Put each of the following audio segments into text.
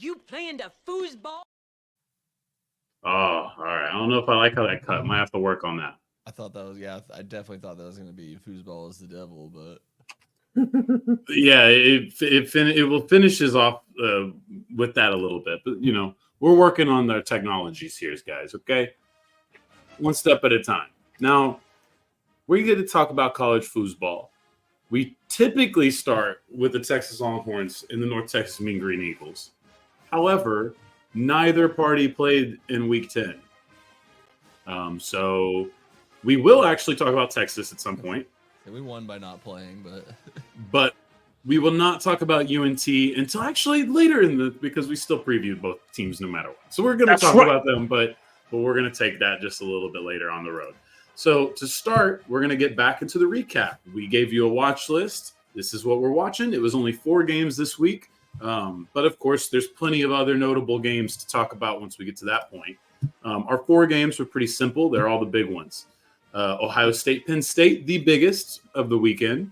You playing the foosball? Oh, all right. I don't know if I like how that cut. Might have to work on that. I thought that was I definitely thought that was gonna be foosball is the devil, but Yeah, it will finishes off with that a little bit, but we're working on the technologies here, guys. Okay, one step at a time. Now we're going to talk about college foosball. We typically start with the Texas Longhorns and the North Texas Mean Green Eagles. However, neither party played in Week 10, so we will actually talk about Texas at some point. Yeah, we won by not playing, but we will not talk about UNT until actually later because we still previewed both teams no matter what. So we're going to talk about them, but we're going to take that just a little bit later on the road. So to start, we're going to get back into the recap. We gave you a watch list. This is what we're watching. It was only 4 games this week, but of course, there's plenty of other notable games to talk about once we get to that point. Our 4 games were pretty simple. They're all the big ones. Ohio State, Penn State, the biggest of the weekend,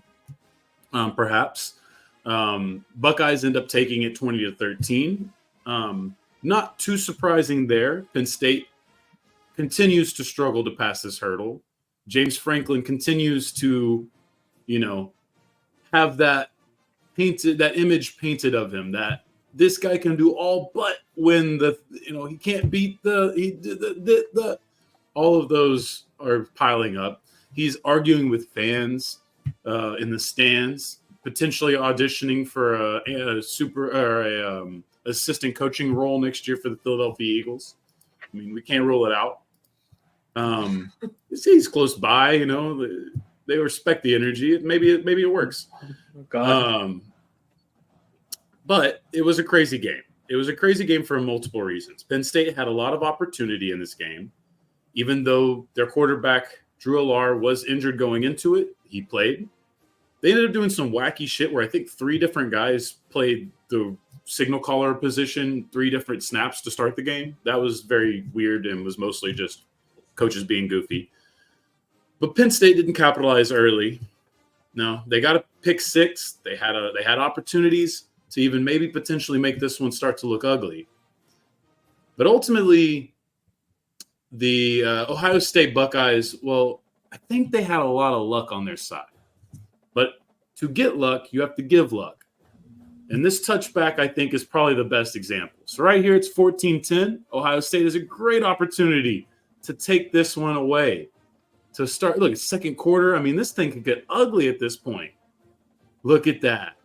perhaps. Buckeyes end up taking it 20-13. Not too surprising there. Penn State continues to struggle to pass this hurdle. James Franklin continues to, have that image painted of him that this guy can do all but win he can't beat the all of those are piling up. He's arguing with fans in the stands, potentially auditioning for a assistant coaching role next year for the Philadelphia Eagles. I mean, we can't rule it out. He's close by, they respect the energy. Maybe it works. But it was a crazy game. It was a crazy game for multiple reasons. Penn State had a lot of opportunity in this game. Even though their quarterback, Drew Allar, was injured going into it, he played. They ended up doing some wacky shit where I think 3 different guys played the signal caller position 3 different snaps to start the game. That was very weird and was mostly just coaches being goofy. But Penn State didn't capitalize early. No, they got a pick 6. They had opportunities to even maybe potentially make this one start to look ugly. But ultimately, the Ohio State Buckeyes, well, I think they had a lot of luck on their side. But to get luck, you have to give luck. And this touchback, I think, is probably the best example. So right here, it's 14-10. Ohio State has a great opportunity to take this one away. To start, look, it's second quarter. I mean, this thing could get ugly at this point. Look at that.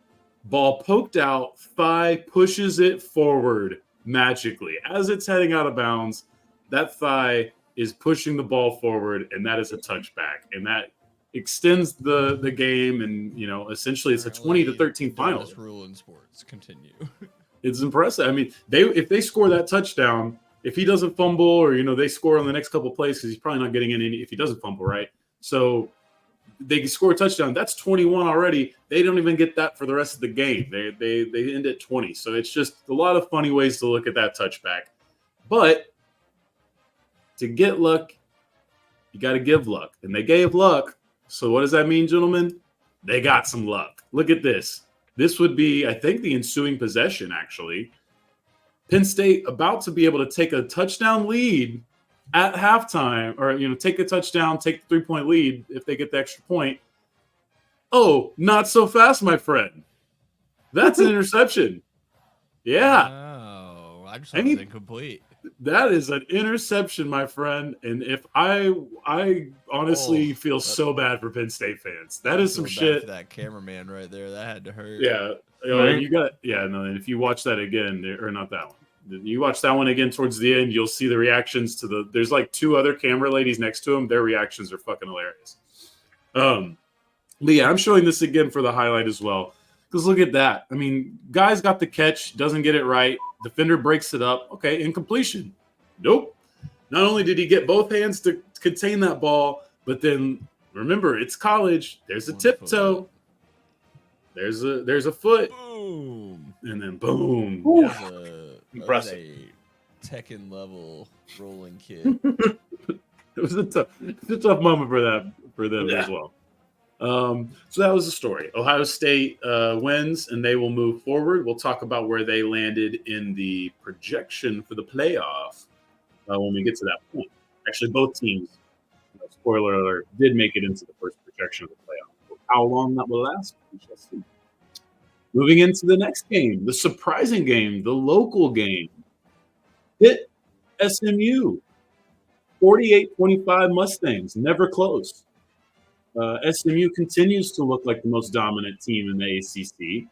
Ball poked out, thigh pushes it forward magically. As it's heading out of bounds, that thigh is pushing the ball forward, and that is a touchback. And that extends the game, and essentially it's a 20-13 final. Best rule in sports. Continue. It's impressive. I mean, if they score that touchdown, if he doesn't fumble, or they score on the next couple of plays, because he's probably not getting in any if he doesn't fumble, right? So they score a touchdown. That's 21 already. They don't even get that for the rest of the game. They end at 20. So it's just a lot of funny ways to look at that touchback. But to get luck, you got to give luck. And they gave luck. So what does that mean, gentlemen? They got some luck. Look at this. This would be, I think, the ensuing possession, actually. Penn State about to be able to take a touchdown lead at halftime, or, take a touchdown, take the 3-point lead if they get the extra point. Oh, not so fast, my friend. That's an interception. Yeah. Oh, I just thought it was incomplete. That is an interception, my friend. And if I honestly feel so bad for Penn State fans. That is some shit. For that cameraman right there, that had to hurt. Yeah. And if you watch that again, or not that one, you watch that one again towards the end, you'll see the reactions to there's like 2 other camera ladies next to them. Their reactions are fucking hilarious. But yeah, I'm showing this again for the highlight as well. Because look at that. I mean, guy's got the catch, doesn't get it right. Defender breaks it up. Okay, incompletion. Nope. Not only did he get both hands to contain that ball, but then remember, it's college. There's a tiptoe. There's a foot. Boom. And then boom. Impressive. A Tekken level rolling kid. It was a tough moment for them as well. So that was the story. Ohio State wins, and they will move forward. We'll talk about where they landed in the projection for the playoff when we get to that point. Actually, both teams, spoiler alert, did make it into the first projection of the playoff. How long that will last, we shall see. Moving into the next game, the surprising game, the local game. Hit SMU, 48-25 Mustangs, never close. SMU continues to look like the most dominant team in the ACC.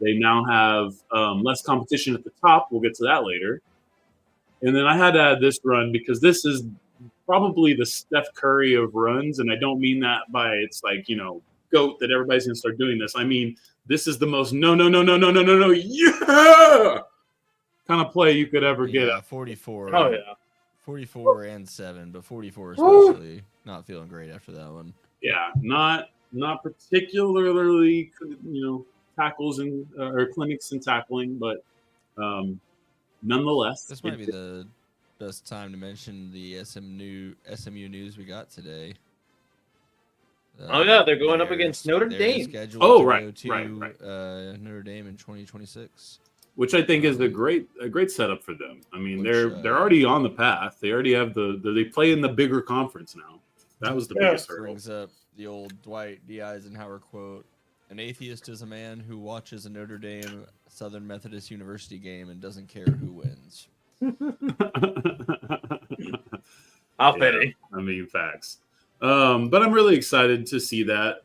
They now have less competition at the top. We'll get to that later. And then I had to add this run because this is probably the Steph Curry of runs. And I don't mean that by it's like, GOAT that everybody's going to start doing this. I mean, this is the most no, yeah, kind of play you could ever get. 44. Oh, yeah. 44 and 7, but 44 especially not feeling great after that one. Yeah, not particularly, tackles and or clinics and tackling, but nonetheless, this might be the best time to mention the SMU news we got today. They're going up against Notre Dame. Right. Notre Dame in 2026. Which I think is a great setup for them. I mean, they're already on the path. They already have they play in the bigger conference now. That was the biggest hurdle. Brings up the old Dwight D. Eisenhower quote: "An atheist is a man who watches a Notre Dame Southern Methodist University game and doesn't care who wins." How fitting. I mean, facts. But I'm really excited to see that.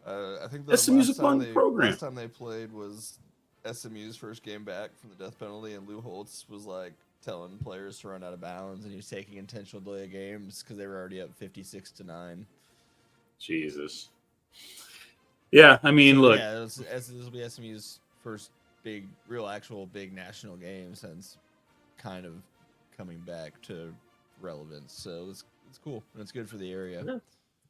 I think the SMU's a fun program. Last time they played was SMU's first game back from the death penalty, and Lou Holtz was like telling players to run out of bounds, and he was taking intentional delay games because they were already up 56-9. Jesus. Yeah, I mean, look. Yeah, this will be SMU's first actual big national game since kind of coming back to relevance. So it's cool, and it's good for the area. Yeah.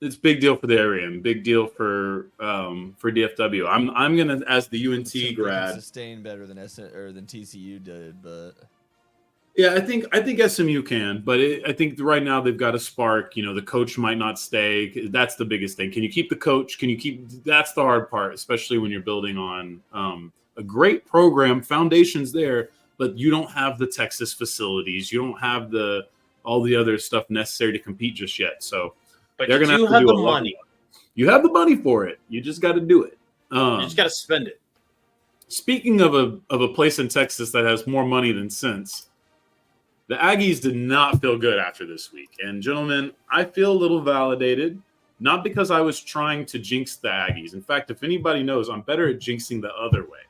It's a big deal for the area and big deal for DFW. I'm gonna, as the UNT grad, sustain better than TCU did, but yeah, I think SMU can, but I think right now they've got a spark. The coach might not stay. That's the biggest thing. Can you keep the coach? That's the hard part, especially when you're building on a great program, foundations there, but you don't have the Texas facilities. You don't have all the other stuff necessary to compete just yet. So. But they're you have the money. You have the money for it. You just got to do it. You just got to spend it. Speaking of a place in Texas that has more money than sense, the Aggies did not feel good after this week. And gentlemen, I feel a little validated, not because I was trying to jinx the Aggies. In fact, if anybody knows, I'm better at jinxing the other way.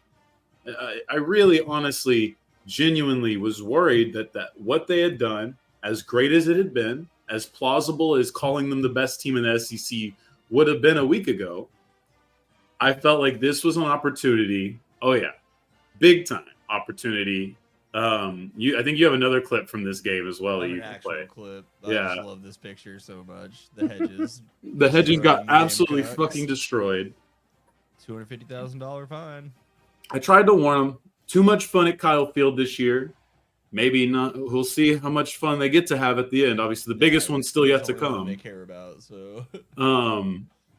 I really, honestly, genuinely was worried that what they had done, as great as it had been, as plausible as calling them the best team in the SEC would have been a week ago, I felt like this was an opportunity. Oh, yeah. Big time opportunity. I think you have another clip from this game as well that you can play. Clip. I just love this picture so much. The hedges. The hedges got absolutely fucking destroyed. $250,000 fine. I tried to warn them. Too much fun at Kyle Field this year. Maybe not. We'll see how much fun they get to have at the end. Obviously, the biggest one's still yet to come. They care about so.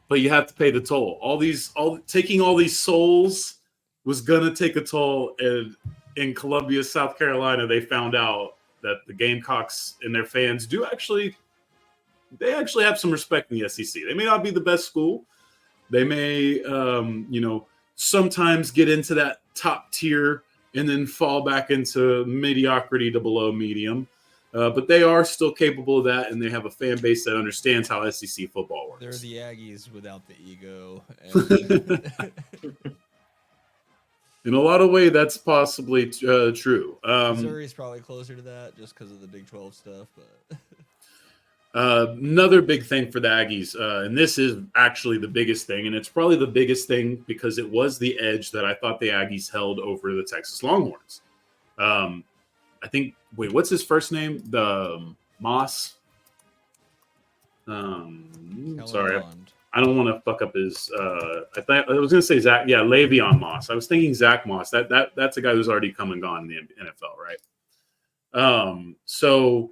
But you have to pay the toll. Taking all these souls was gonna take a toll. And in Columbia, South Carolina, they found out that the Gamecocks and their fans actually have some respect in the SEC. They may not be the best school. They may, sometimes get into that top tier and then fall back into mediocrity to below medium. But they are still capable of that, and they have a fan base that understands how SEC football works. They're the Aggies without the ego. In a lot of ways, that's possibly true. Missouri's probably closer to that just because of the Big 12 stuff. But another big thing for the Aggies, and this is actually the biggest thing, and it's probably the biggest thing because it was the edge that I thought the Aggies held over the Texas Longhorns. I think, what's his first name? The Moss? Sorry, I don't want to fuck up his. I was going to say Zach. Yeah, Le'Veon Moss. I was thinking Zach Moss. That's a guy who's already come and gone in the NFL, right? So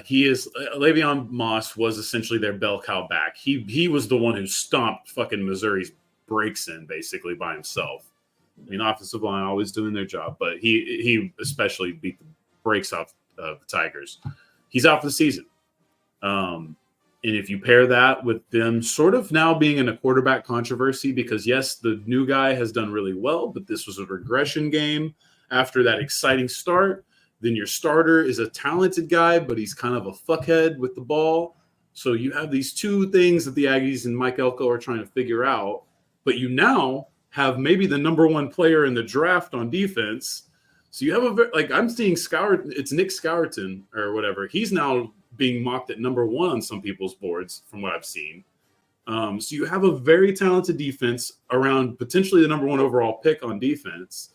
he is Le'Veon Moss was essentially their bell cow back. He was the one who stomped fucking Missouri's brakes in basically by himself. I mean, offensive line always doing their job, but he especially beat the brakes off of the Tigers. He's out for the season. And if you pair that with them sort of now being in a quarterback controversy, because yes, the new guy has done really well, but this was a regression game after that exciting start. Then your starter is a talented guy, but he's kind of a fuckhead with the ball. So you have these two things that the Aggies and Mike Elko are trying to figure out. But you now have maybe the number one player in the draft on defense. So you have I'm seeing it's Nick Scourton or whatever. He's now being mocked at number one on some people's boards from what I've seen. So you have a very talented defense around potentially the number one overall pick on defense.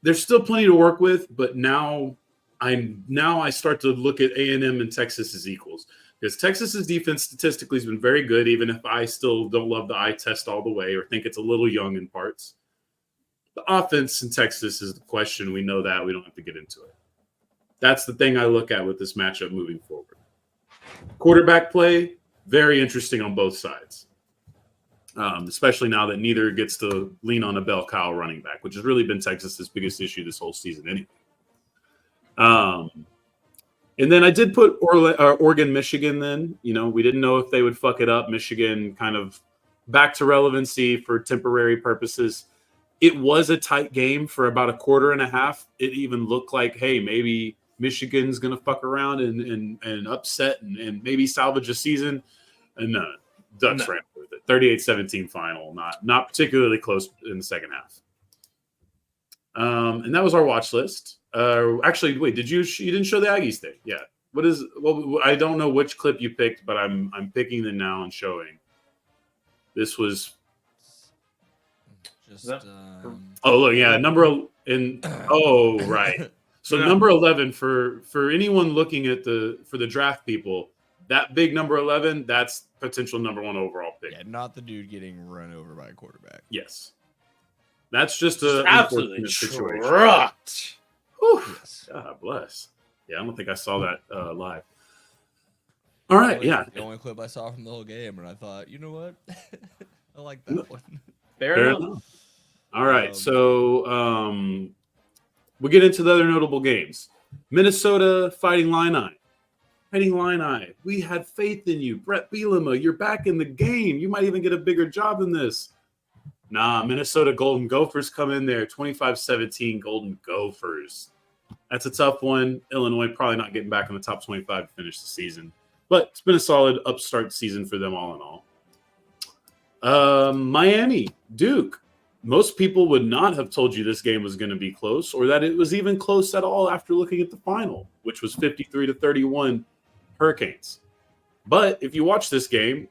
There's still plenty to work with, but now I start to look at A&M and Texas as equals, because Texas's defense statistically has been very good, even if I still don't love the eye test all the way or think it's a little young in parts. The offense in Texas is the question. We know that. We don't have to get into it. That's the thing I look at with this matchup moving forward. Quarterback play, very interesting on both sides. Especially now that neither gets to lean on a bell cow running back, which has really been Texas's biggest issue this whole season anyway. And then I did put Oregon, Michigan then. You know, we didn't know if they would fuck it up. Michigan kind of back to relevancy for temporary purposes. It was a tight game for about a quarter and a half. It even looked like, hey, maybe Michigan's going to fuck around and upset and maybe salvage a season. And no. Ducks ran with it. 38-17 final. Not particularly close in the second half. And that was our watch list. Actually, wait, you didn't show the Aggies thing? Yeah. I don't know which clip you picked, but I'm picking them now and showing. This was just oh look, yeah, right. So number 11 for anyone looking at for the draft people, that big number 11, that's potential number one overall pick. Yeah, not the dude getting run over by a quarterback. Yes. That's just an absolutely situation. Trucked. Yes. God bless. Yeah, I don't think I saw that live. All right, The only clip I saw from the whole game, and I thought, you know what? I like that one. Fair enough. All right, so we get into the other notable games. Minnesota fighting Illini. We had faith in you. Brett Bielema, you're back in the game. You might even get a bigger job than this. Nah, Minnesota Golden Gophers come in there. 25-17 Golden Gophers. That's a tough one. Illinois probably not getting back in the top 25 to finish the season. But it's been a solid upstart season for them all in all. Miami, Duke. Most people would not have told you this game was going to be close or that it was even close at all after looking at the final, which was 53-31 Hurricanes. But if you watch this game,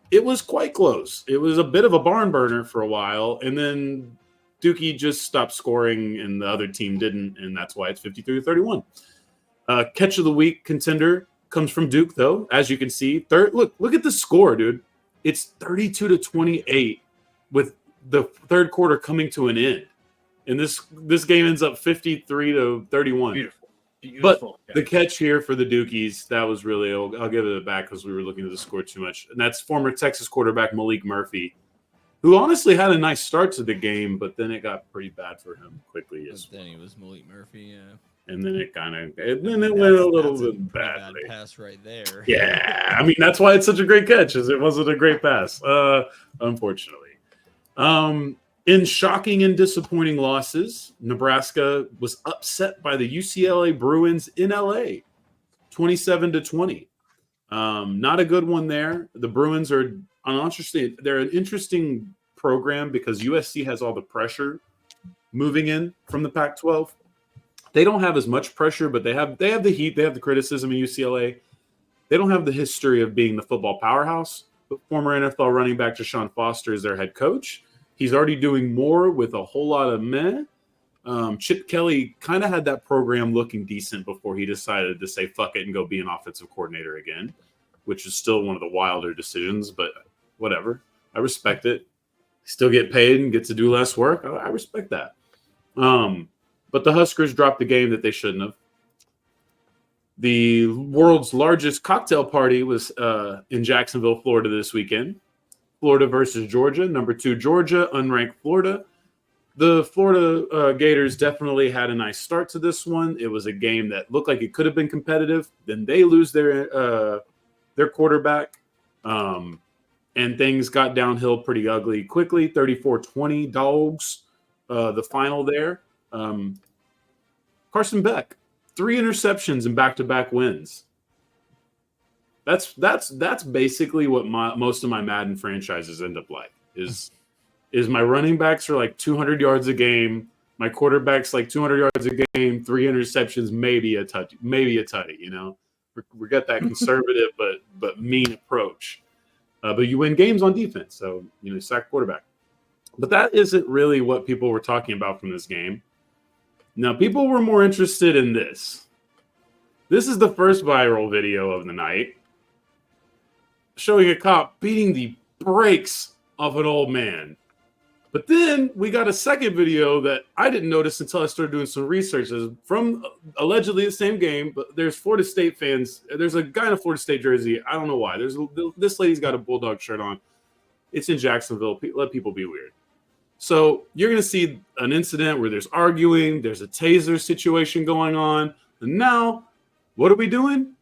it was quite close. It was a bit of a barn burner for a while, and then Dookie just stopped scoring and the other team didn't, and that's why it's 53-31. Catch of the week contender comes from Duke, though, as you can see. Look at the score, dude. It's 32-28 with the third quarter coming to an end. And this game ends up 53-31. Beautiful. But the catch here for the Dukies, that was really, I'll give it back because we were looking at the score too much. And that's former Texas quarterback Malik Murphy, who honestly had a nice start to the game, but then it got pretty bad for him quickly. Then he was Malik Murphy, yeah. And then it went a little bit badly. Bad pass right there. Yeah, I mean, that's why it's such a great catch, is it wasn't a great pass, unfortunately. In shocking and disappointing losses, Nebraska was upset by the UCLA Bruins in LA, 27-20. Not a good one there. The Bruins they're an interesting program because USC has all the pressure moving in from the Pac-12. They don't have as much pressure, but they have the heat, they have the criticism in UCLA. They don't have the history of being the football powerhouse, but former NFL running back Deshaun Foster is their head coach. He's already doing more with a whole lot of meh. Chip Kelly kind of had that program looking decent before he decided to say fuck it and go be an offensive coordinator again, which is still one of the wilder decisions, but whatever. I respect it. Still get paid and get to do less work. I respect that. But the Huskers dropped the game that they shouldn't have. The world's largest cocktail party was in Jacksonville, Florida this weekend. Florida versus Georgia. Number 2, Georgia, unranked Florida. The Florida Gators definitely had a nice start to this one. It was a game that looked like it could have been competitive. Then they lose their quarterback. And things got downhill pretty ugly quickly. 34-20 dogs, the final there. Carson Beck, 3 interceptions and back-to-back wins. That's basically what most of my Madden franchises end up like. Is my running backs are like 200 yards a game, my quarterback's like 200 yards a game, 3 interceptions, maybe a tutty. You know, we got that conservative but mean approach. But you win games on defense, so you know, sack quarterback. But that isn't really what people were talking about from this game. Now, people were more interested in this. This is the first viral video of the night, showing a cop beating the brakes off an old man. But then we got a second video that I didn't notice until I started doing some research. It's from allegedly the same game, but there's Florida State fans. There's a guy in a Florida State jersey. I don't know why. This lady's got a Bulldog shirt on. It's in Jacksonville. Let people be weird. So you're going to see an incident where there's arguing. There's a taser situation going on. And now, what are we doing?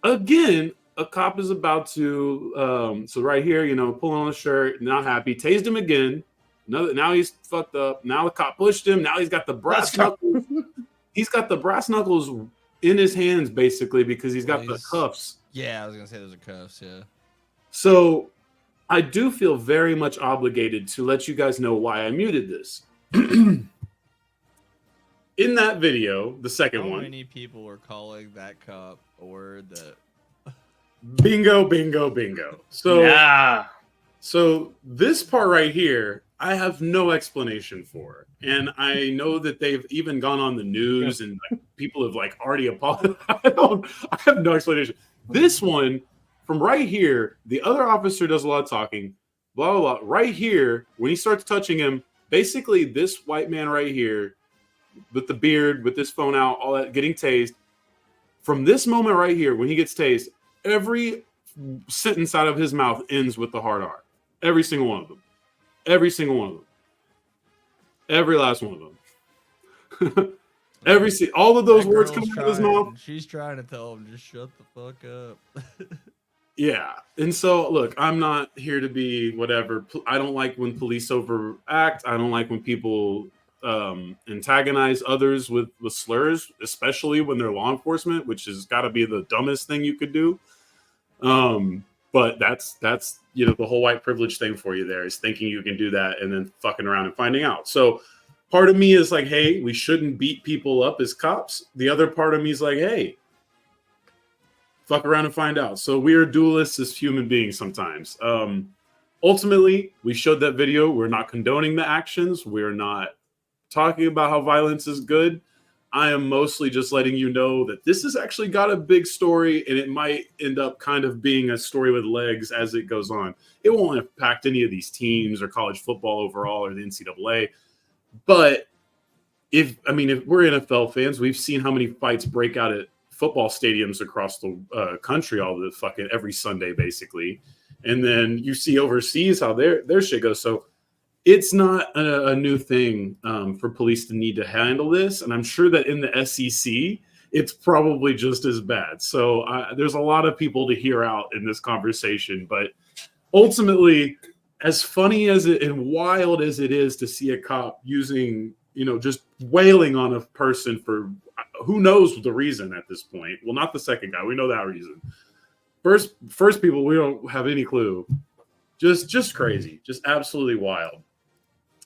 Again, a cop is about to, so right here, you know, pulling on the shirt, not happy, tased him again. Now he's fucked up. Now the cop pushed him. Now he's got the brass knuckles. He's got the brass knuckles in his hands, basically, because he's got the cuffs. Yeah, I was going to say those are cuffs, yeah. So I do feel very much obligated to let you guys know why I muted this. In that video, the second one. How many people were calling that cop a word that... Bingo, bingo, bingo. So this part right here, I have no explanation for. And I know that they've even gone on the news and like, people have like already apologized. I have no explanation. This one, from right here, the other officer does a lot of talking, blah, blah, blah. Right here, when he starts touching him, basically this white man right here with the beard, with this phone out, all that, getting tased. From this moment right here, when he gets tased, every sentence out of his mouth ends with the hard R. Every single one of them. Every single one of them. Every last one of them. All of those words coming out of his mouth. She's trying to tell him, just shut the fuck up. Yeah. And so, look, I'm not here to be whatever. I don't like when police overact. I don't like when people antagonize others with slurs, especially when they're law enforcement, which has got to be the dumbest thing you could do. But that's you know, the whole white privilege thing for you there is thinking you can do that and then fucking around and finding out. So part of me is like, hey, we shouldn't beat people up as cops. The other part of me is like, hey, fuck around and find out. So we are dualists as human beings sometimes. Ultimately, we showed that video. We're not condoning the actions. We're not talking about how violence is good. I am mostly just letting you know that this has actually got a big story, and it might end up kind of being a story with legs as it goes on. It won't impact any of these teams or college football overall or the NCAA. But if we're NFL fans, we've seen how many fights break out at football stadiums across the country every Sunday, basically. And then you see overseas how their shit goes. So it's not a new thing for police to need to handle this. And I'm sure that in the SEC, it's probably just as bad. So there's a lot of people to hear out in this conversation. But ultimately, as funny as it and wild as it is to see a cop using, just wailing on a person for who knows the reason at this point. Well, not the second guy. We know that reason. First people, we don't have any clue. Just crazy. Just absolutely wild.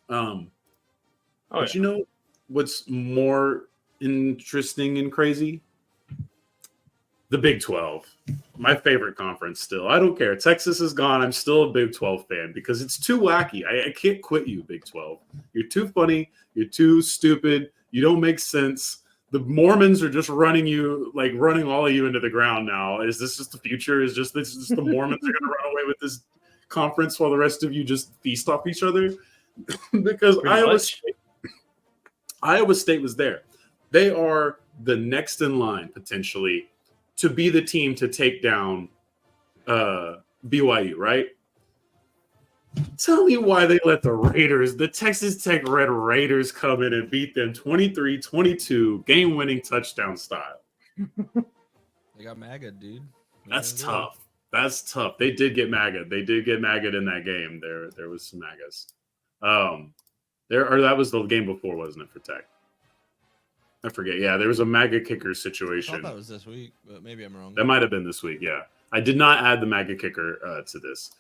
But you know what's more interesting and crazy? The Big 12. My favorite conference still. I don't care. Texas is gone. I'm still a Big 12 fan because it's too wacky. I can't quit you, Big 12. You're too funny. You're too stupid. You don't make sense. The Mormons are just running all of you into the ground now. Is this just the future? Is this just the Mormons are going to run away with this conference while the rest of you just feast off each other? Because Iowa State was there. They are the next in line, potentially, to be the team to take down BYU, right? Tell me why they let the Texas Tech Red Raiders come in and beat them 23-22, game-winning touchdown style. They got MAGA, dude. That's tough. That's tough. They did get MAGA. They did get MAGA in that game. There was some MAGAs. That was the game before, wasn't it, for Tech? I forget. Yeah, there was a MAGA kicker situation. I thought that was this week, but maybe I'm wrong. That might have been this week, yeah. I did not add the MAGA kicker to this.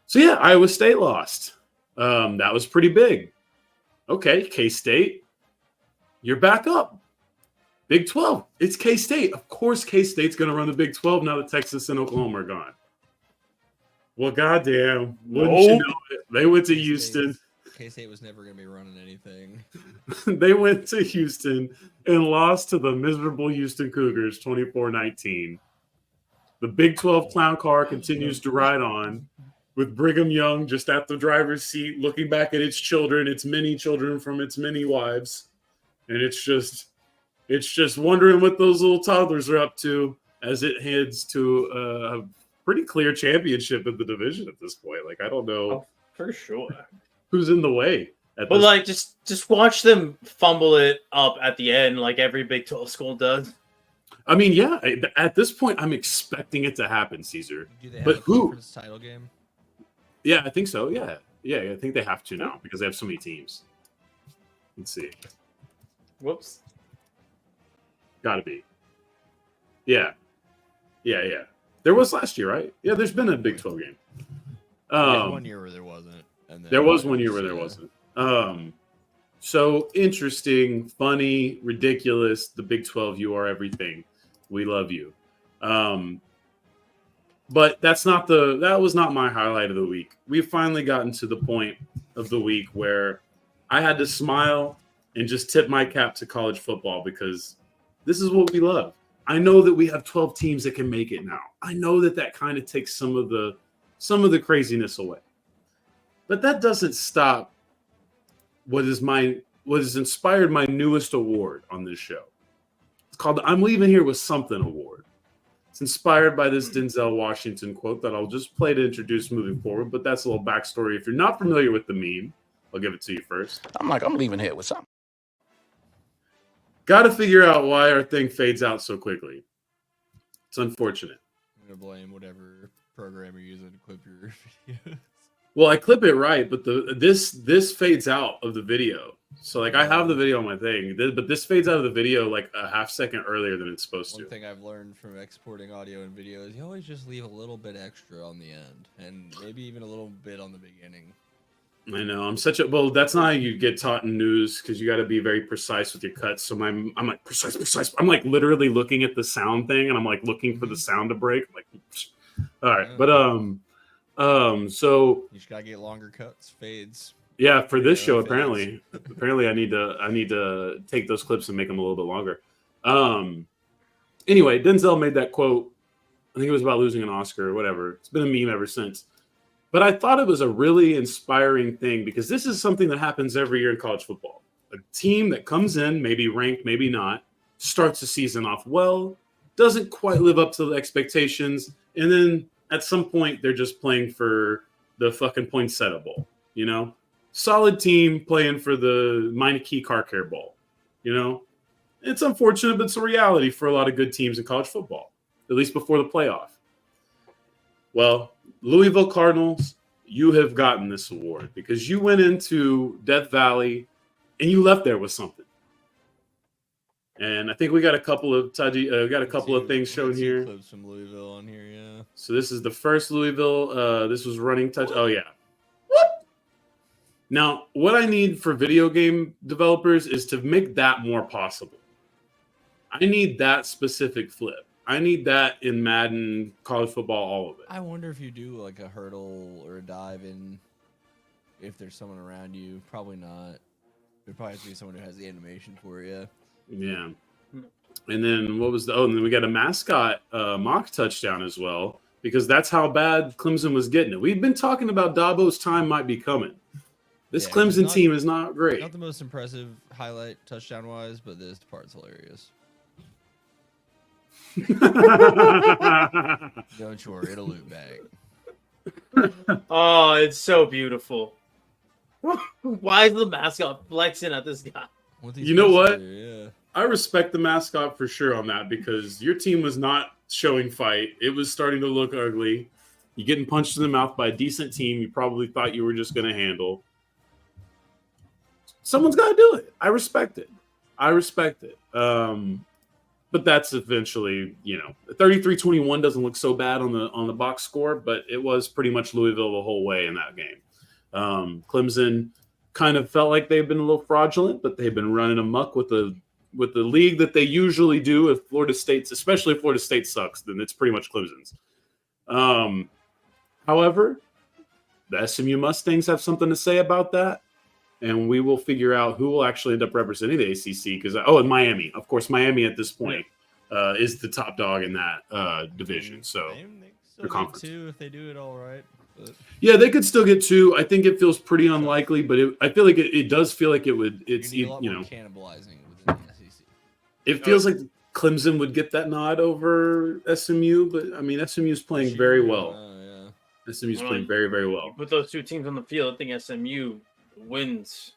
So, yeah, Iowa State lost. That was pretty big. Okay, K-State, you're back up. Big 12, it's K-State. Of course K-State's going to run the Big 12 now that Texas and Oklahoma are gone. Well, goddamn, wouldn't you know it? They went to Houston. K-State was never going to be running anything. They went to Houston and lost to the miserable Houston Cougars 24-19. The Big 12 clown car continues to ride on with Brigham Young just at the driver's seat looking back at its children, its many children from its many wives. And it's just wondering what those little toddlers are up to as it heads to a pretty clear championship in the division at this point. Like, I don't know. Oh, for sure. Who's in the way? But like, just watch them fumble it up at the end, like every Big 12 school does. I mean, yeah. At this point, I'm expecting it to happen, Caesar. Do they have But a who? conference title game? Yeah, I think so. Yeah. I think they have to now because they have so many teams. Let's see. Whoops. Got to be. Yeah. There was last year, right? Yeah, there's been a Big 12 game. There's 1 year where there wasn't. And then There was 1 year where there wasn't. So interesting, funny, ridiculous. The Big 12, you are everything. We love you. But that was not my highlight of the week. We've finally gotten to the point of the week where I had to smile and just tip my cap to college football because this is what we love. I know that we have 12 teams that can make it now. I know that kind of takes some of the craziness away. But that doesn't stop what has inspired my newest award on this show. It's called the I'm Leaving Here with Something Award. It's inspired by this Denzel Washington quote that I'll just play to introduce moving forward, but that's a little backstory. If you're not familiar with the meme, I'll give it to you first. I'm leaving here with something. Got to figure out why our thing fades out so quickly. It's unfortunate. I'm going to blame whatever program you're using to clip your videos. Well, I clip it right, but this fades out of the video. So like I have the video on my thing, but this fades out of the video like a half second earlier than it's supposed to. One thing I've learned from exporting audio and video is you always just leave a little bit extra on the end, and maybe even a little bit on the beginning. I know well. That's not how you get taught in news because you got to be very precise with your cuts. So I'm like precise. I'm like literally looking at the sound thing, and I'm like looking for the sound to break. I'm like, all right, but so you just gotta get longer cuts, fades. Yeah, for this show, apparently I need to take those clips and make them a little bit longer. Anyway, Denzel made that quote. I think it was about losing an Oscar or whatever. It's been a meme ever since. But I thought it was a really inspiring thing because this is something that happens every year in college football. A team that comes in, maybe ranked, maybe not, starts the season off well, doesn't quite live up to the expectations, and then at some point they're just playing for the fucking Poinsettia Bowl, you know? Solid team playing for the Meineke Car Care Bowl, you know? It's unfortunate, but it's a reality for a lot of good teams in college football, at least before the playoff. Well, Louisville Cardinals, you have gotten this award because you went into Death Valley and you left there with something. And I think we got a couple of things shown here. Clips from Louisville on here, yeah. So this is the first Louisville. This was running touch. Oh yeah. Now, what I need for video game developers is to make that more possible. I need that specific flip. I need that in Madden, college football, all of it. I wonder if you do like a hurdle or a dive in, if there's someone around you. Probably not. There probably has to be someone who has the animation for you. Yeah. And then what was and then we got a mascot mock touchdown as well, because that's how bad Clemson was getting it. We've been talking about Dabo's time might be coming. This Clemson team is not great. Not the most impressive highlight touchdown-wise, but this part's hilarious. Don't you worry, it'll loop back. Oh, it's so beautiful. Why is the mascot flexing at this guy? You know what? Yeah. I respect the mascot for sure on that because your team was not showing fight. It was starting to look ugly. You're getting punched in the mouth by a decent team you probably thought you were just going to handle. Someone's got to do it. I respect it. But that's eventually, 33-21 doesn't look so bad on the box score, but it was pretty much Louisville the whole way in that game. Clemson kind of felt like they've been a little fraudulent, but they've been running amok with the league that they usually do. If Florida State's, especially if Florida State sucks, then it's pretty much Clemson's. However, the SMU Mustangs have something to say about that, and we will figure out who will actually end up representing the ACC. And Miami, of course, Miami at this point is the top dog in that division. So the conference too, if they do it all right. But... yeah, they could still get 2. I think it feels pretty unlikely, but I feel like it does feel like it would. It's cannibalizing within the SEC. It feels like Clemson would get that nod over SMU, but I mean SMU is playing very well. SMU's playing very, very well. You put those 2 teams on the field, I think SMU wins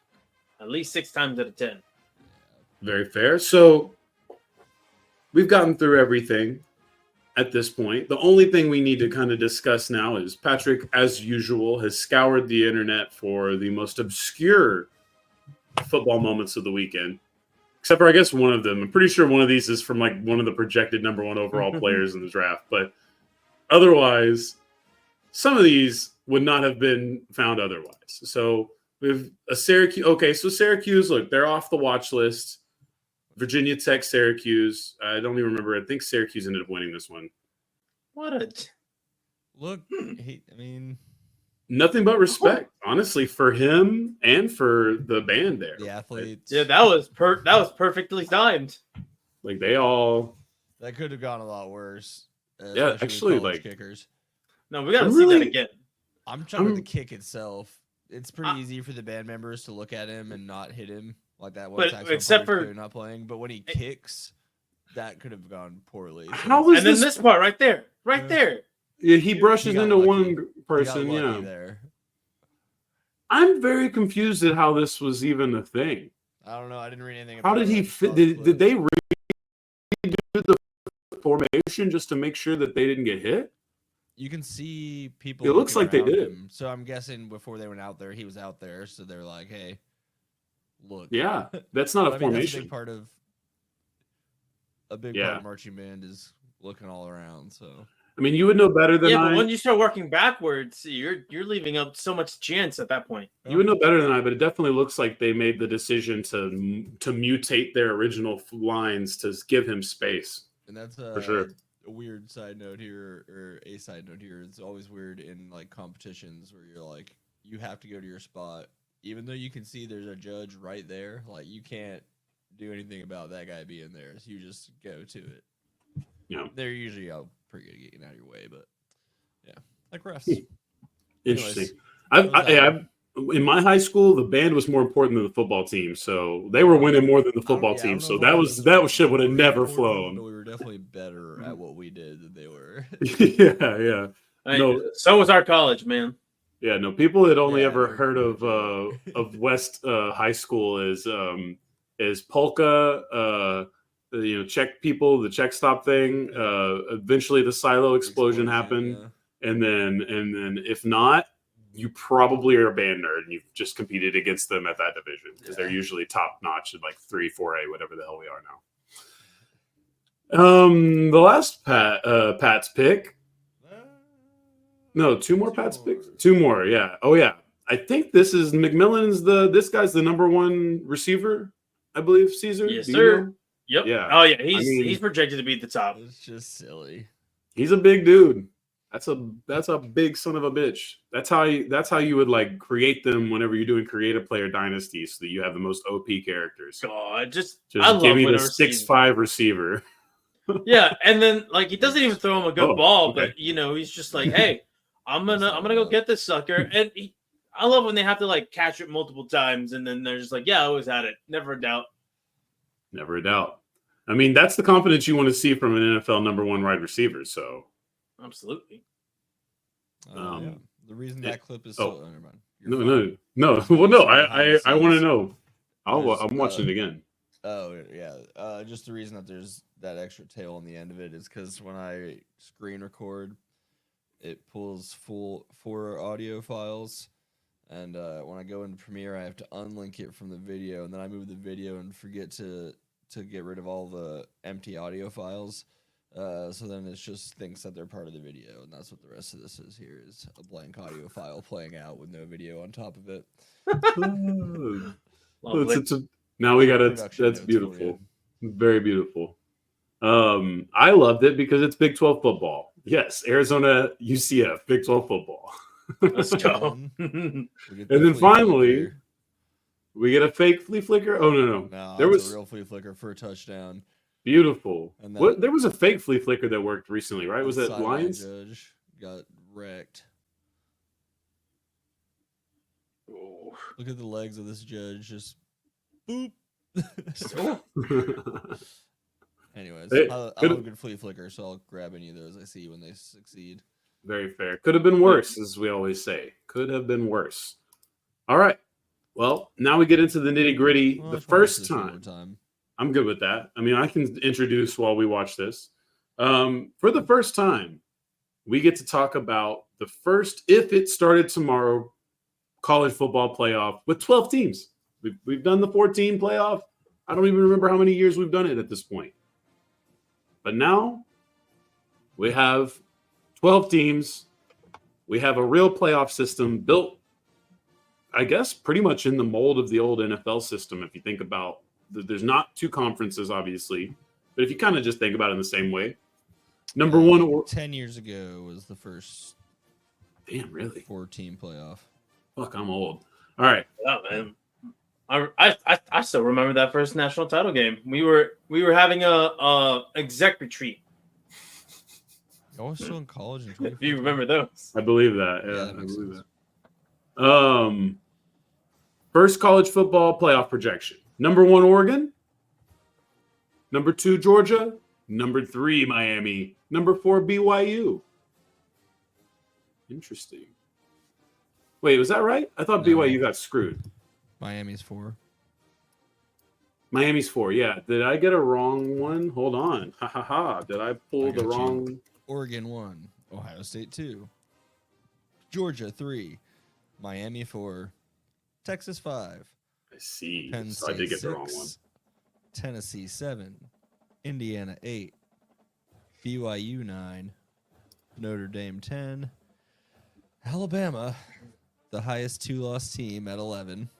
at least 6 times out of 10. Very fair. So we've gotten through everything at this point. The only thing we need to kind of discuss now is Patrick, as usual, has scoured the internet for the most obscure football moments of the weekend. Except for, I guess, one of them. I'm pretty sure one of these is from like one of the projected number 1 overall players in the draft. But otherwise, some of these would not have been found otherwise. So we have a Syracuse. Okay, so Syracuse, look, they're off the watch list. Virginia Tech, Syracuse. I don't even remember. I think Syracuse ended up winning this one. What a look! Nothing but respect, honestly, for him and for the band there. The athletes. Yeah, that was perfectly timed. Like they all. That could have gone a lot worse. Yeah, actually, like kickers. No, we got to see that again. I'm talking about the kick itself. It's pretty easy for the band members to look at him and not hit him like that one. But except for not playing, but when he kicks, that could have gone poorly. So. How was then this part right there, there. Yeah, he brushes into lucky. one person. Yeah, there. I'm very confused at how this was even a thing. I don't know. I didn't read anything. How did he fit? Did they redo the formation just to make sure that they didn't get hit? You can see people. It looks like they did. Him. So I'm guessing before they went out there, he was out there. So they're like, "Hey, look." Yeah, that's not a formation. That's a big part of marching band is looking all around. So I mean, you would know better than I. But when you start working backwards, you're leaving up so much chance at that point. You would know better than I, but it definitely looks like they made the decision to mutate their original lines to give him space. And that's for sure. A weird side note here, or a side note here. It's always weird in like competitions where you're like, you have to go to your spot, even though you can see there's a judge right there. Like you can't do anything about that guy being there. So you just go to it. Yeah, they're usually pretty good at getting out of your way, but yeah, like refs. Interesting. I've in my high school, the band was more important than the football team, so they were winning more than the football team. So that shit would have never flown. We were definitely better at what we did than they were. yeah. No, so was our college, man. Yeah, no. People had only ever heard of West High School as polka. Czech people, the Czech stop thing. Eventually, the silo explosion happened, and then if not, you probably are a band nerd and you've just competed against them at that division because they're usually top notch at like 3, 4A, whatever the hell we are now. The last Pat's pick. No, 2 more Pat's picks. 2 more, yeah. Oh yeah, I think this is McMillan's. This guy's the number 1 receiver, I believe. Caesar. Yes, sir. Yep. Yeah. Oh yeah, he's projected to be at the top. It's just silly. He's a big dude. That's a big son of a bitch. That's how you would like create them whenever you're doing creative player dynasties, so that you have the most OP characters. God, I give me the 6'5" receiver. Yeah, and then like he doesn't even throw him a good ball, but he's just like, hey, I'm gonna go get this sucker. And I love when they have to like catch it multiple times, and then they're just like, yeah, I always had it, never a doubt. Never a doubt. I mean, that's the confidence you want to see from an NFL number 1 wide receiver. So, Absolutely. Yeah. The reason that clip is oh. so never mind. No. Well, no. I want to know. I'm watching it again. Oh yeah. Just the reason that there's that extra tail on the end of it is because when I screen record, it pulls full 4 audio files, and when I go into Premiere, I have to unlink it from the video, and then I move the video and forget to get rid of all the empty audio files. So then it just thinks that they're part of the video, and that's what the rest of this is here is a blank audio file playing out with no video on top of it. Now we got it. That's beautiful. Very beautiful. I loved it because it's Big 12 football. Yes, Arizona UCF, Big 12 football. Let's go. And then finally, we get a fake flea flicker. Oh no, there was a real flea flicker for a touchdown. Beautiful. And there was a fake flea flicker that worked recently, right? Was it Lions? Judge got wrecked. Oh. Look at the legs of this judge, just boop. Anyways, I love a good flea flicker, so I'll grab any of those I see when they succeed. Very fair. Could have been worse, as we always say. Could have been worse. All right. Well, now we get into the nitty gritty. The first time. I'm good with that. I mean, I can introduce while we watch this. For the first time, we get to talk about the first, if it started tomorrow, college football playoff with 12 teams. We've done the 14 playoff. I don't even remember how many years we've done it at this point. But now we have 12 teams. We have a real playoff system built, I guess, pretty much in the mold of the old NFL system. If you think about, there's not 2 conferences, obviously, but if you kind of just think about it in the same way. Number 1, 10 years ago was the first. Damn, really? 4-team playoff. Fuck, I'm old. All right. Oh man, I still remember that first national title game. We were having a exec retreat. I was still in college. If you remember those, I believe that. Yeah, that makes sense. That. First college football playoff projection. Number 1, Oregon. Number 2, Georgia. Number 3, Miami. Number 4, BYU. Interesting. Wait, was that right? I thought BYU got screwed. Miami's 4. Miami's 4, yeah. Did I get a wrong one? Hold on. Ha ha ha. Did I pull the wrong? Oregon 1. Ohio State 2. Georgia 3. Miami 4. Texas 5. I see. Penn so State I did get 6. the wrong one. Tennessee 7. Indiana 8. BYU 9. Notre Dame 10. Alabama, the highest 2-loss team at 11.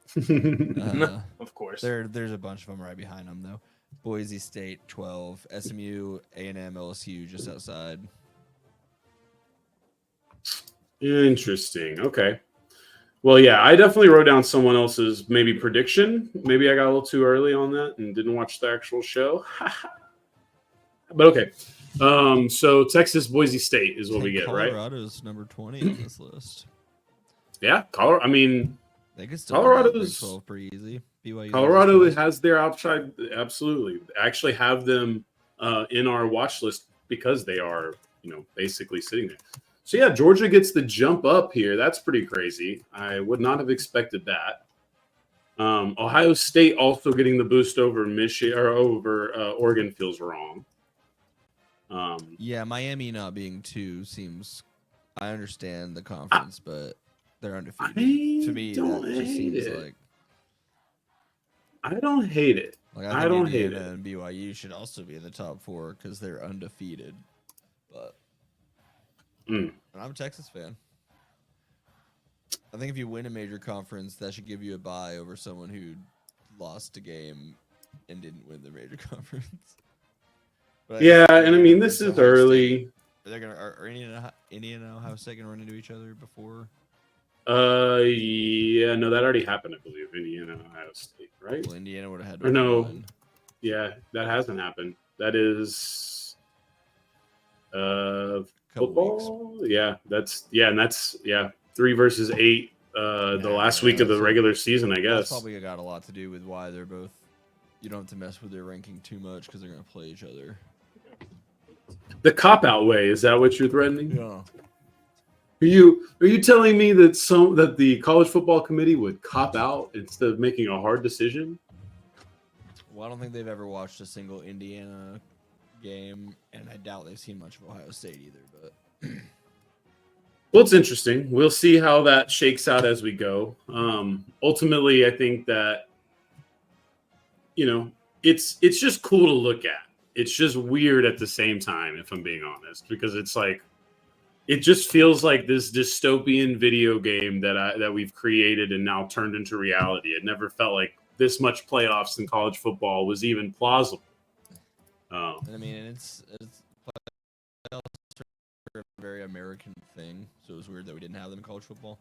Of course. There's a bunch of them right behind them, though. Boise State 12. SMU, A&M, LSU just outside. Interesting. Okay. Well, yeah, I definitely wrote down someone else's maybe prediction. Maybe I got a little too early on that and didn't watch the actual show. But okay. So Texas, Boise State is what we get, right? Colorado's number 20 on this list. Yeah, Colorado. I mean, they could still Colorado's 12 pretty easy. BYU Colorado has their outside. Absolutely, I actually have them in our watch list because they are, basically sitting there. So yeah, Georgia gets the jump up here. That's pretty crazy. I would not have expected that. Ohio State also getting the boost over Michigan or over Oregon feels wrong. Yeah, Miami not being 2 seems. I understand the conference, but they're undefeated. To me, that just seems like. I don't hate it. I don't hate it. And BYU should also be in the top 4 because they're undefeated. But and I'm a Texas fan. I think if you win a major conference, that should give you a bye over someone who lost a game and didn't win the major conference. Yeah, and I mean this is early. They're gonna are Indiana and Ohio State gonna run into each other before? Yeah, no, that already happened, I believe. Indiana, Ohio State, right? Well, Indiana would have had. Or no, yeah, that hasn't happened. That is football. Weeks. Yeah, that's 3 versus 8. The last week of the regular season, I guess. That's probably got a lot to do with why they're both you don't have to mess with their ranking too much because they're gonna play each other. The cop-out way, is that what you're threatening? Yeah. Are you telling me that the college football committee would cop out instead of making a hard decision? Well, I don't think they've ever watched a single Indiana game, and I doubt they've seen much of Ohio State either. But Well, it's interesting. We'll see how that shakes out as we go. Ultimately, I think that it's just cool to look at. It's just weird at the same time, if I'm being honest, because it's like it just feels like this dystopian video game that we've created and now turned into reality. It never felt like this much playoffs in college football was even plausible. I mean, it's playoffs are a very American thing, so it was weird that we didn't have them in college football.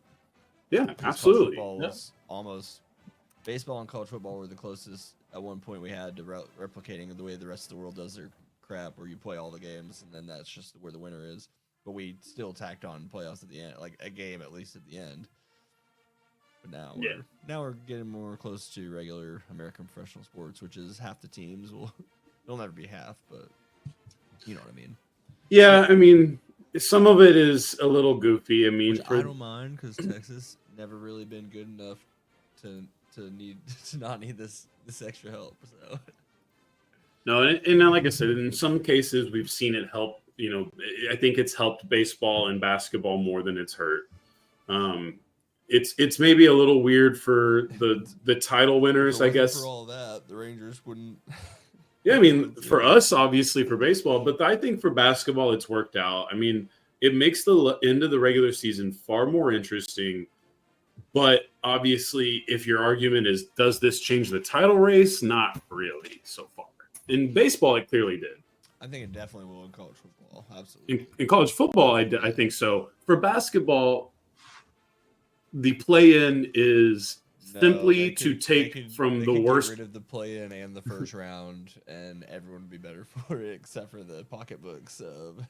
Yeah, Because absolutely. College football was almost baseball and college football were the closest at one point we had to replicating the way the rest of the world does their crap, where you play all the games and then that's just where the winner is. But we still tacked on playoffs at the end, like a game at least at the end. But now we're getting more close to regular American professional sports, which is half the teams it'll never be half, but you know what I mean. Yeah, I mean, some of it is a little goofy. I mean, I don't mind because Texas never really been good enough to not need this extra help. So no, and like I said, in some cases we've seen it help. I think it's helped baseball and basketball more than it's hurt. It's maybe a little weird for the title winners, I guess. For all that, the Rangers wouldn't. Yeah, I mean, for us, obviously for baseball, but I think for basketball, it's worked out. I mean, it makes the end of the regular season far more interesting. But obviously, if your argument is, does this change the title race? Not really so far. In baseball, it clearly did. I think it definitely will in college football. Absolutely. In college football, I think so. For basketball, the play-in is simply to take from the worst. Get rid of the play-in and the first round, and everyone would be better for it, except for the pocketbook sub.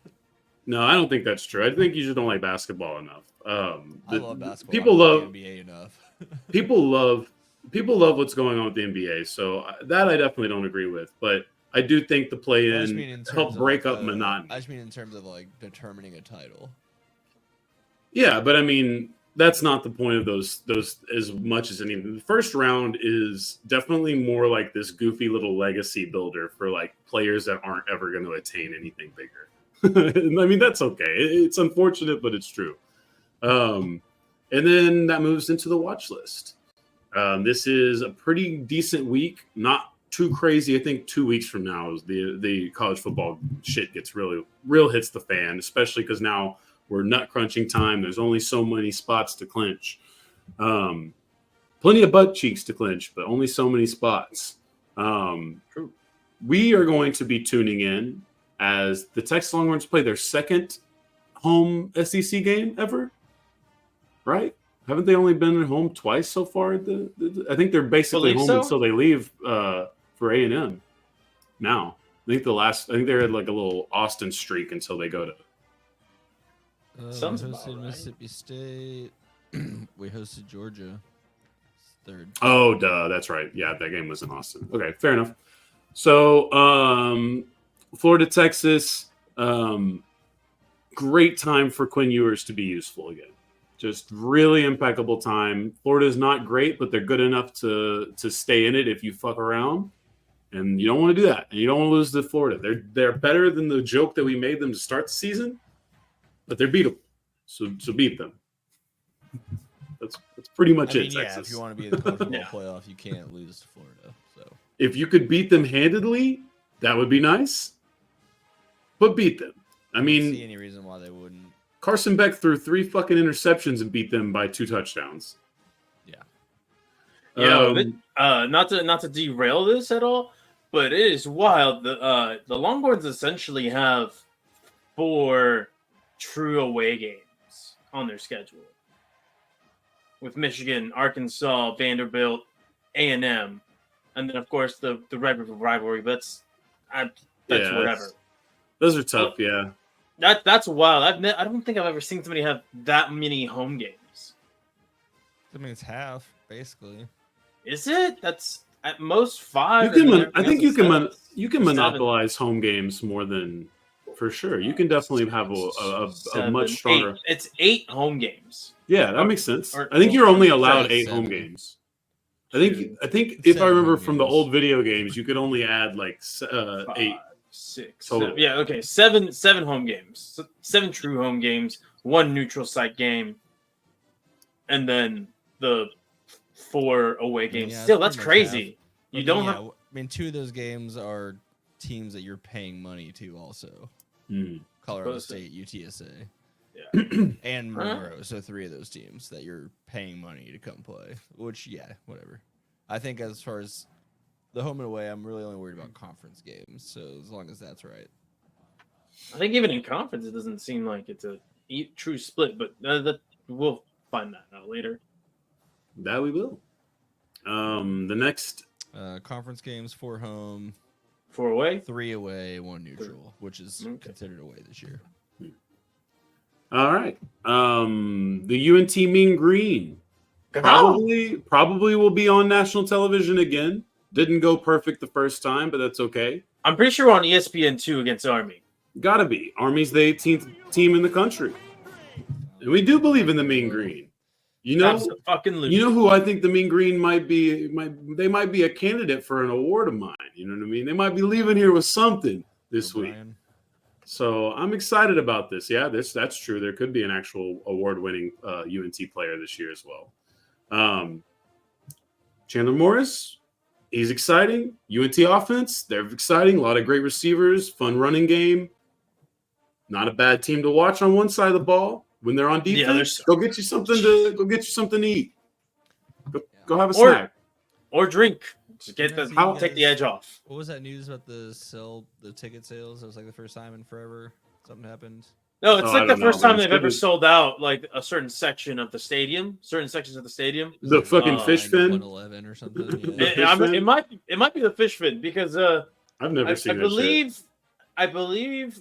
No, I don't think that's true. I think you just don't like basketball enough. I love basketball. People love the NBA enough. people love what's going on with the NBA. So that I definitely don't agree with. But I do think the play-in helped break up monotony. I just mean in terms of like determining a title. Yeah, but I mean that's not the point of those as much as anything. The first round is definitely more like this goofy little legacy builder for like players that aren't ever going to attain anything bigger. I mean, that's okay. It's unfortunate, but it's true. And then that moves into the watch list. This is a pretty decent week. Not too crazy. I think 2 weeks from now is the college football shit gets real hits the fan, especially because now we're nut crunching time. There's only so many spots to clinch. Plenty of butt cheeks to clinch, but only so many spots. We are going to be tuning in as the Texas Longhorns play their second home SEC game ever, right? Haven't they only been at home twice so far? I think they're basically home until they leave for A&M. Now, I think they're at like a little Austin streak until they go to. Sounds we about hosted right. Mississippi State. We hosted Georgia. Third. Oh, duh, that's right. Yeah, that game was in Austin. Okay, fair enough. So, Florida, Texas, great time for Quinn Ewers to be useful again. Just really impeccable time. Florida's not great, but they're good enough to stay in it if you fuck around. And you don't want to do that. And you don't want to lose to Florida. They're better than the joke that we made them to start the season, but they're beatable. So beat them. That's pretty much it, Yeah, Texas. if you want to be in the college football playoff, you can't lose to Florida. So if you could beat them handedly, that would be nice. But beat them. I don't mean, see any reason why they wouldn't. Carson Beck threw 3 fucking interceptions and beat them by 2 touchdowns. Yeah. Not to derail this at all, but it is wild. The Longhorns essentially have 4 true away games on their schedule, with Michigan, Arkansas, Vanderbilt, A&M, and then of course the Red River rivalry. But that's whatever. Those are tough. Yeah. That's wild. I don't think I've ever seen somebody have that many home games. I mean, it's half basically. Is it? That's at most 5. I think you can Seven. monopolize home games more than for sure. You can definitely have a much stronger. 8. It's 8 home games. Yeah, that makes sense. or- I think you're only allowed seven. 8 home games. I think if I Seven remember home from the games. old video games, you could only add like 5, 8. 6, total. 7. Yeah, okay. 7 home games. 7 true home games, 1 neutral site game, and then the 4 away games. Yeah, Still, that's that's pretty much crazy. You I mean, don't yeah, have. I mean, 2 of those games are teams that you're paying money to also. Colorado Both. State, UTSA, Yeah. and Alright. Monroe. So 3 of those teams that you're paying money to come play. Which, yeah, whatever. I think as far as the home and away, I'm really only worried about conference games. So as long as that's right. I think even in conference, it doesn't seem like it's a true split, but we'll find that out later. That we will. The next. Conference games, 4 home, 4 away. 3 away, 1 neutral, which is Okay. considered away this year. All right. The UNT Mean Green probably will be on national television again. Didn't go perfect the first time, but that's okay. I'm pretty sure we're on ESPN2 against Army. Gotta be. Army's the 18th team in the country, and we do believe in the Mean Green. You know who I think the Mean Green might be? They might be a candidate for an award of mine. You know what I mean? They might be leaving here with something this week. O'Brien. So I'm excited about this. Yeah, that's true. There could be an actual award-winning UNT player this year as well. Chandler Morris, he's exciting. UNT offense, they're exciting. A lot of great receivers, fun running game. Not a bad team to watch on one side of the ball. When they're on defense, go get you something to eat. Go have a snack or drink. Just get take the edge off. What was that news about the ticket sales? It was like the first time in forever something happened. No, it's like the first time they've ever good. sold out like a certain section of the stadium. Certain sections of the stadium. The fucking fish fin. 111 or something. Yeah. It might be the fish fin because I've never seen that shit. I believe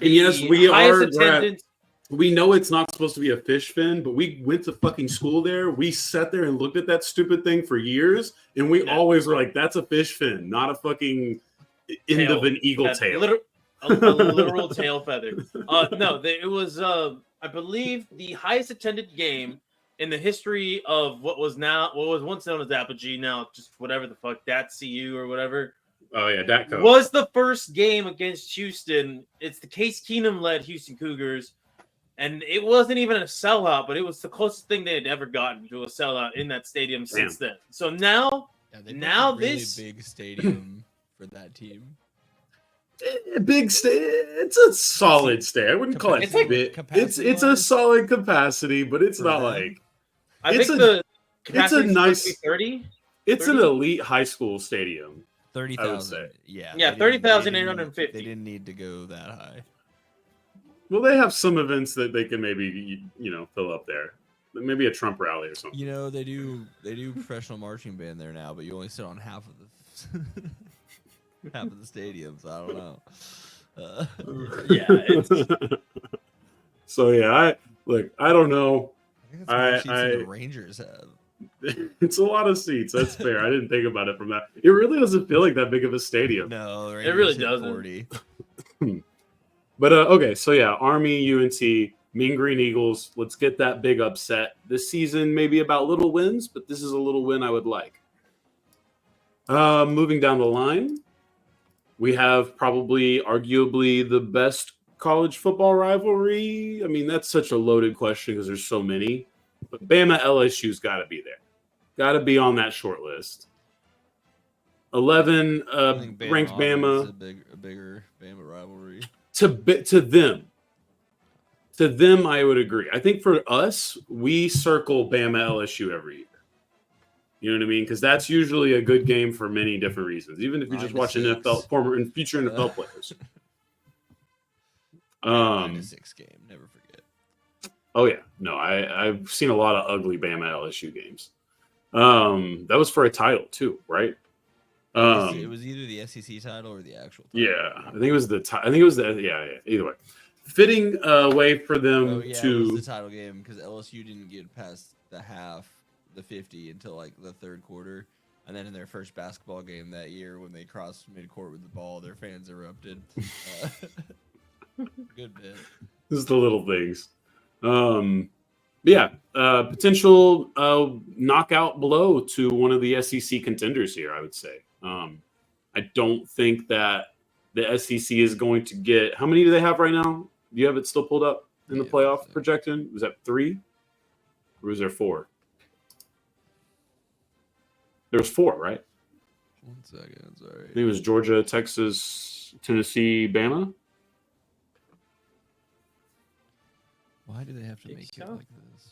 and yes, we are. Attendance. We know it's not supposed to be a fish fin, but we went to fucking school there. We sat there and looked at that stupid thing for years, and we always were like, "That's a fish fin, not a fucking end of an eagle tail." A literal tail feather. No, it was. I believe the highest attended game in the history of what was once known as Apogee, now just whatever the fuck, CU or whatever. Oh yeah, Datco was the first game against Houston. It's the Case Keenum-led Houston Cougars, and it wasn't even a sellout, but it was the closest thing they had ever gotten to a sellout in that stadium since then. So now, this big stadium for that team. It's a solid stay. I wouldn't call it big. It's a solid capacity, but it's not like. I think the capacity it's a nice 30. It's 30? An elite high school stadium. 30,000. Yeah. Yeah, 30,850. They didn't need to go that high. Well, they have some events that they can maybe fill up there. Maybe a Trump rally or something. They do professional marching band there now, but you only sit on half of the half of the stadium. So I don't know. So yeah, I don't know. I think the Rangers have. It's a lot of seats. That's fair. I didn't think about it from that. It really doesn't feel like that big of a stadium. No, it really doesn't. 40. But okay, so yeah, Army, UNT, Mean Green Eagles. Let's get that big upset this season. Maybe about little wins, but this is a little win I would like. Moving down the line, we have arguably the best college football rivalry. I mean, that's such a loaded question because there's so many. But Bama LSU's got to be there. Got to be on that short list. 11 ranked Bama. A bigger Bama rivalry. To them, I would agree. I think for us, we circle Bama LSU every year. You know what I mean? Because that's usually a good game for many different reasons. Even if you're just watching former and future NFL players. 6 game, never forget. Oh yeah, no, I've seen a lot of ugly Bama LSU games. That was for a title too, right? It was either the SEC title or the actual title. Yeah, I think it was yeah. Either way, fitting way for them it was the title game because LSU didn't get past the half the 50 until like the third quarter. And then in their first basketball game that year, when they crossed midcourt with the ball, their fans erupted. Good bit. This is the little things. Potential knockout blow to one of the SEC contenders here, I would say. I don't think that the SEC is going to get – how many do they have right now? Do you have it still pulled up in the playoff projection? Was that 3? Or was there 4? There was 4, right? 1 second, sorry. I think it was Georgia, Texas, Tennessee, Bama. Why do they have to make it like this?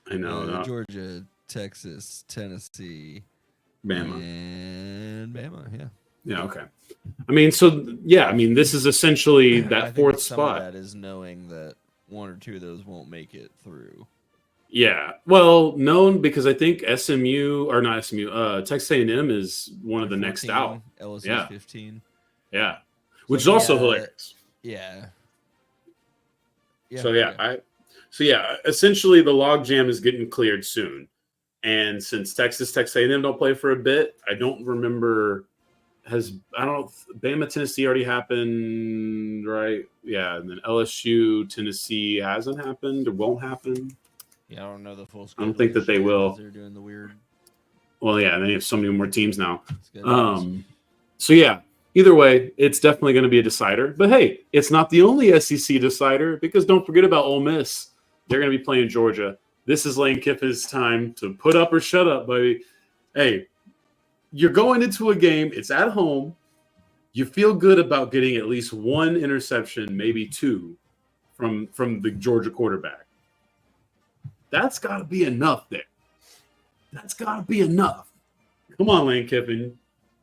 I know. Georgia, Texas, Tennessee, Bama. And Bama, yeah. Yeah, okay. This is essentially that fourth spot. That is knowing that 1 or 2 of those won't make it through. Yeah, well, known because I think Texas A&M is one of the 14, next out. LSU's 15. Yeah, which is also hilarious. Yeah. Essentially the logjam is getting cleared soon, and since Texas A&M don't play for a bit, I don't remember. Bama Tennessee already happened, right? Yeah, and then LSU Tennessee hasn't happened or won't happen. Yeah, I don't know the full schedule. I don't think that they will. They're doing the weird. Well, yeah, they have so many more teams now. Either way, it's definitely going to be a decider. But hey, it's not the only SEC decider, because don't forget about Ole Miss. They're going to be playing Georgia. This is Lane Kiffin's time to put up or shut up, baby. Hey, you're going into a game. It's at home. You feel good about getting at least 1 interception, maybe 2, from the Georgia quarterback. That's got to be enough there. That's got to be enough. Come on, Lane Kiffin.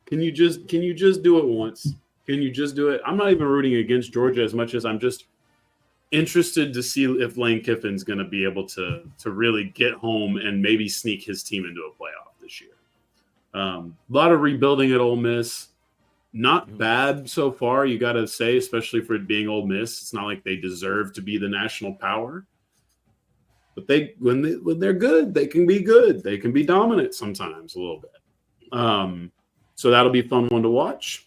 Can you just do it once? Can you just do it? I'm not even rooting against Georgia as much as I'm just interested to see if Lane Kiffin's going to be able to really get home and maybe sneak his team into a playoff this year. A lot of rebuilding at Ole Miss. Not bad so far, you got to say, especially for it being Ole Miss. It's not like they deserve to be the national power. But when they're good, they can be good. They can be dominant sometimes a little bit. So that'll be a fun one to watch.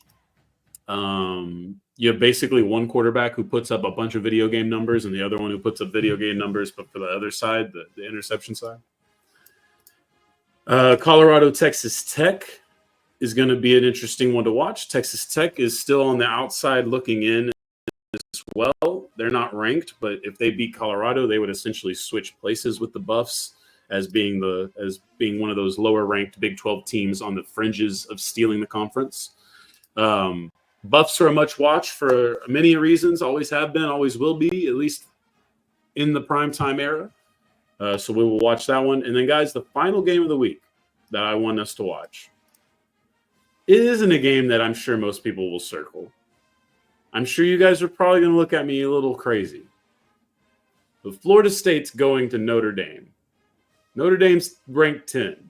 You have basically one quarterback who puts up a bunch of video game numbers and the other one who puts up video game numbers, but for the other side, the interception side. Colorado, Texas Tech is going to be an interesting one to watch. Texas Tech is still on the outside looking in as well. They're not ranked, but if they beat Colorado, they would essentially switch places with the Buffs as being one of those lower ranked Big 12 teams on the fringes of stealing the conference. Buffs are a much watch for many reasons, always have been, always will be, at least in the primetime era. So we will watch that one. And then, guys, the final game of the week that I want us to watch. It isn't a game that I'm sure most people will circle. I'm sure you guys are probably going to look at me a little crazy. But Florida State's going to Notre Dame. Notre Dame's ranked 10.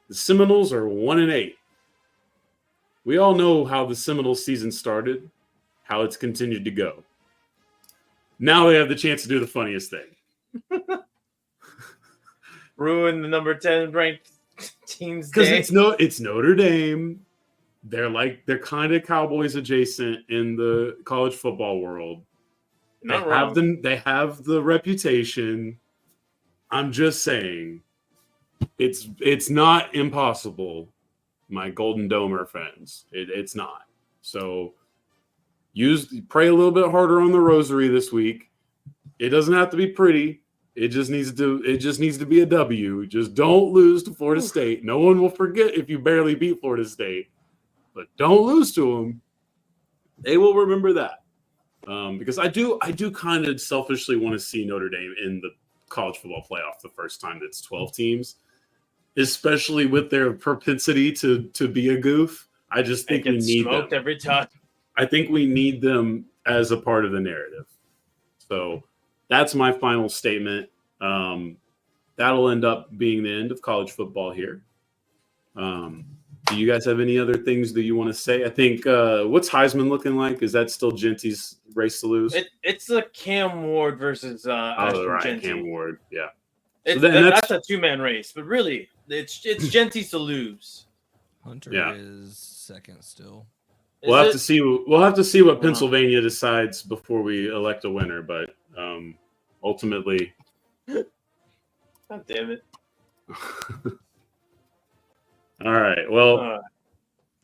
The Seminoles are 1-8. We all know how the Seminoles season started, how it's continued to go. Now they have the chance to do the funniest thing. Ruin the number 10 ranked team's because day. it's Notre Dame. They're kind of Cowboys adjacent in the college football world. They have the reputation. I'm just saying, it's not impossible, my Golden Domer friends. It's not. So pray a little bit harder on the rosary this week. It doesn't have to be pretty. It just needs to be a W. Just don't lose to Florida State. No one will forget if you barely beat Florida State, but don't lose to them. They will remember that. Because I do kind of selfishly want to see Notre Dame in the college football playoff the first time that's 12 teams, especially with their propensity to be a goof. I just think we need them every time. I think we need them as a part of the narrative. So that's my final statement. That'll end up being the end of college football here. Do you guys have any other things that you want to say? I think what's Heisman looking like? Is that still Genty's race to lose? It's a Cam Ward versus right, Genty. Cam Ward. Yeah. That's a two-man race, but really, it's Genty's to lose. Hunter is second still. We'll have to see. We'll have to see what Pennsylvania decides before we elect a winner. But ultimately, God damn it! All right. Well,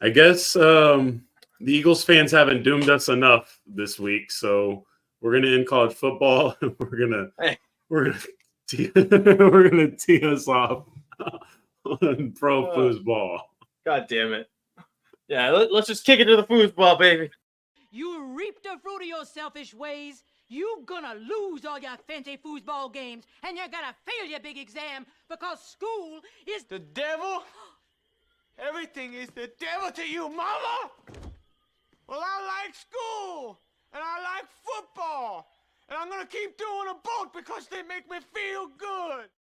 I guess the Eagles fans haven't doomed us enough this week, so we're gonna end college football. we're gonna tee us off on pro foosball. God damn it! Yeah, let's just kick it to the foosball, baby. You reap the fruit of your selfish ways. You gonna lose all your fancy foosball games, and you're gonna fail your big exam because school is the devil. Everything is the devil to you, mama. Well, I like school, and I like football, and I'm gonna keep doing them both because they make me feel good.